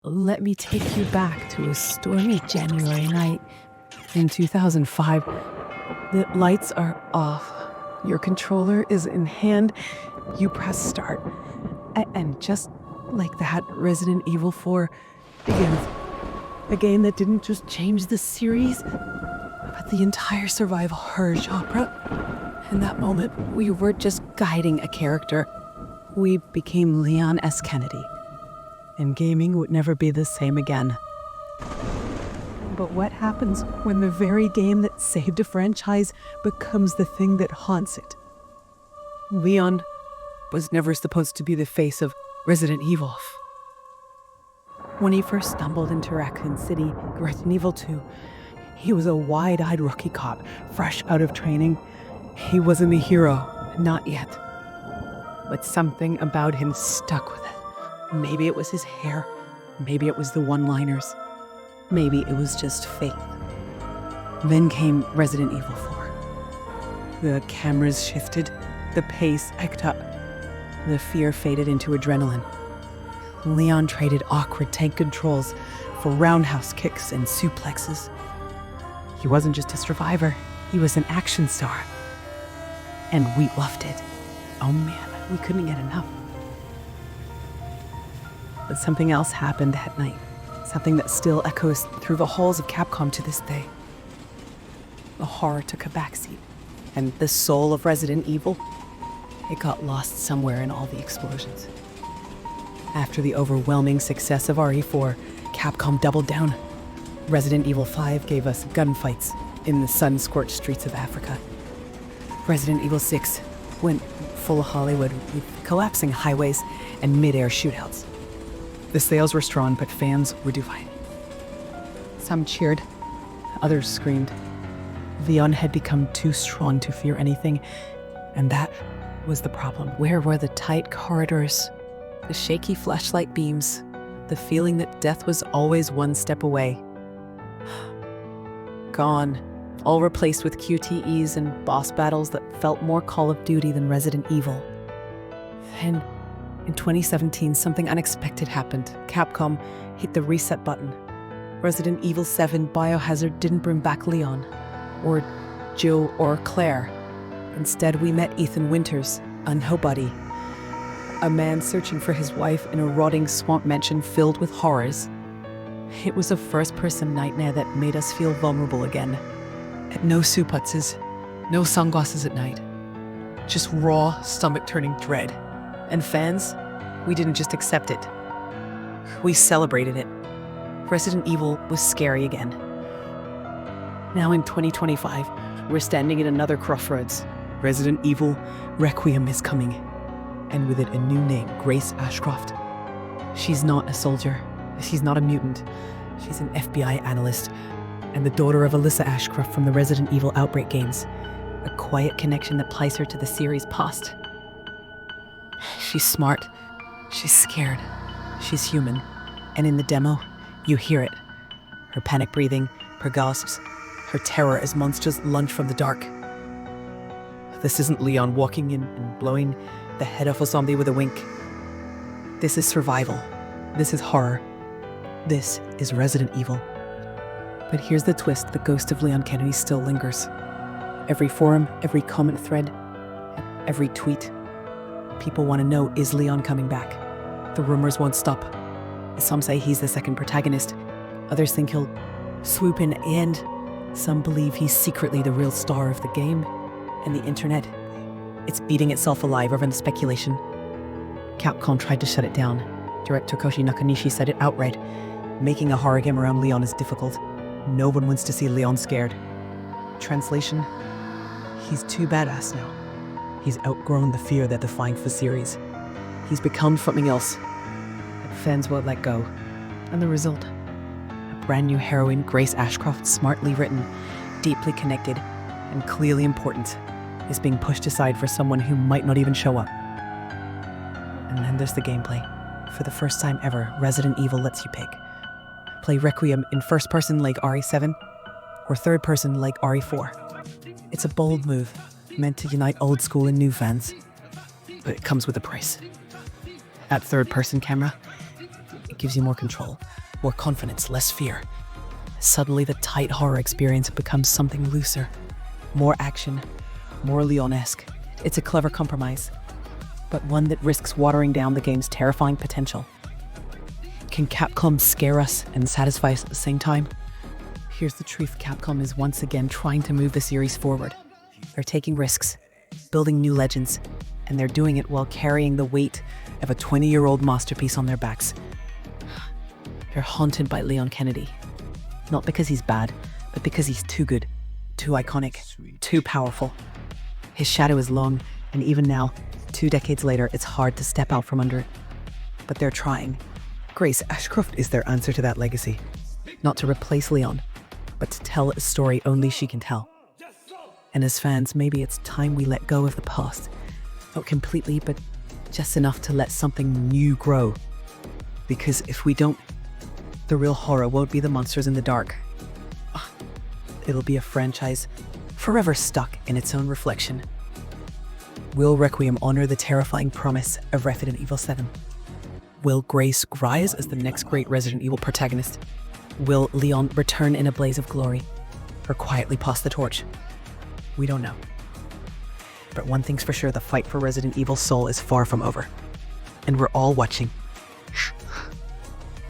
Let me take you back to a stormy January night in 2005. The lights are off. Your controller is in hand. You press start. And just like that, Resident Evil 4 begins. A game that didn't just change the series, but the entire survival horror genre. In that moment, we weren't just guiding a character. We became Leon S. Kennedy. And gaming would never be the same again. But what happens when the very game that saved a franchise becomes the thing that haunts it? Leon was never supposed to be the face of Resident Evil. When he first stumbled into Raccoon City, Resident Evil 2, he was a wide-eyed rookie cop, fresh out of training. He wasn't the hero, not yet. But something about him stuck with it. Maybe it was his hair. Maybe it was the one-liners. Maybe it was just faith. Then came Resident Evil 4. The cameras shifted. The pace picked up. The fear faded into adrenaline. Leon traded awkward tank controls for roundhouse kicks and suplexes. He wasn't just a survivor. He was an action star. And we loved it. Oh man, we couldn't get enough. But something else happened that night. Something that still echoes through the halls of Capcom to this day. The horror took a backseat. And the soul of Resident Evil, it got lost somewhere in all the explosions. After the overwhelming success of RE4, Capcom doubled down. Resident Evil 5 gave us gunfights in the sun-scorched streets of Africa. Resident Evil 6 went full Hollywood with collapsing highways and mid-air shootouts. The sales were strong, but fans were divided. Some cheered, others screamed. Leon had become too strong to fear anything, and that was the problem. Where were the tight corridors, the shaky flashlight beams, the feeling that death was always one step away? Gone, all replaced with QTEs and boss battles that felt more Call of Duty than Resident Evil. And in 2017, something unexpected happened. Capcom hit the reset button. Resident Evil 7 Biohazard didn't bring back Leon, or Jill, or Claire. Instead, we met Ethan Winters, a nobody. A man searching for his wife in a rotting swamp mansion filled with horrors. It was a first-person nightmare that made us feel vulnerable again. No suputzes, no sunglasses at night. Just raw, stomach-turning dread. And fans, we didn't just accept it. We celebrated it. Resident Evil was scary again. Now in 2025, we're standing at another crossroads. Resident Evil Requiem is coming. And with it, a new name, Grace Ashcroft. She's not a soldier. She's not a mutant. She's an FBI analyst and the daughter of Alyssa Ashcroft from the Resident Evil Outbreak games. A quiet connection that ties her to the series' past. She's smart. She's scared. She's human. And in the demo, you hear it. Her panic breathing, her gasps, her terror as monsters lunge from the dark. This isn't Leon walking in and blowing the head off a zombie with a wink. This is survival. This is horror. This is Resident Evil. But here's the twist: the ghost of Leon Kennedy still lingers. Every forum, every comment thread, every tweet. People want to know, is Leon coming back? The rumors won't stop. Some say he's the second protagonist. Others think he'll swoop in and some believe he's secretly the real star of the game. And the internet, it's beating itself alive over the speculation. Capcom tried to shut it down. Director Tokoshi Nakanishi said it outright. Making a horror game around Leon is difficult. No one wants to see Leon scared. Translation, he's too badass now. He's outgrown the fear that defined the series. He's become something else. And fans won't let go. And the result? A brand new heroine, Grace Ashcroft, smartly written, deeply connected, and clearly important, is being pushed aside for someone who might not even show up. And then there's the gameplay. For the first time ever, Resident Evil lets you pick. Play Requiem in first person like RE7, or third person like RE4. It's a bold move, meant to unite old school and new fans. But it comes with a price. That third person camera, it gives you more control, more confidence, less fear. Suddenly, the tight horror experience becomes something looser. More action, more Leon-esque. It's a clever compromise, but one that risks watering down the game's terrifying potential. Can Capcom scare us and satisfy us at the same time? Here's the truth: Capcom is once again trying to move the series forward. They're taking risks, building new legends, and they're doing it while carrying the weight of a 20-year-old masterpiece on their backs. They're haunted by Leon Kennedy. Not because he's bad, but because he's too good, too iconic, too powerful. His shadow is long, and even now, 2 decades later, it's hard to step out from under it. But they're trying. Grace Ashcroft is their answer to that legacy. Not to replace Leon, but to tell a story only she can tell. And as fans, maybe it's time we let go of the past. Not completely, but just enough to let something new grow. Because if we don't, the real horror won't be the monsters in the dark. It'll be a franchise forever stuck in its own reflection. Will Requiem honor the terrifying promise of Resident Evil 7? Will Grace rise as the next great Resident Evil protagonist? Will Leon return in a blaze of glory, or quietly pass the torch? We don't know. But one thing's for sure: the fight for Resident Evil's soul is far from over. And we're all watching,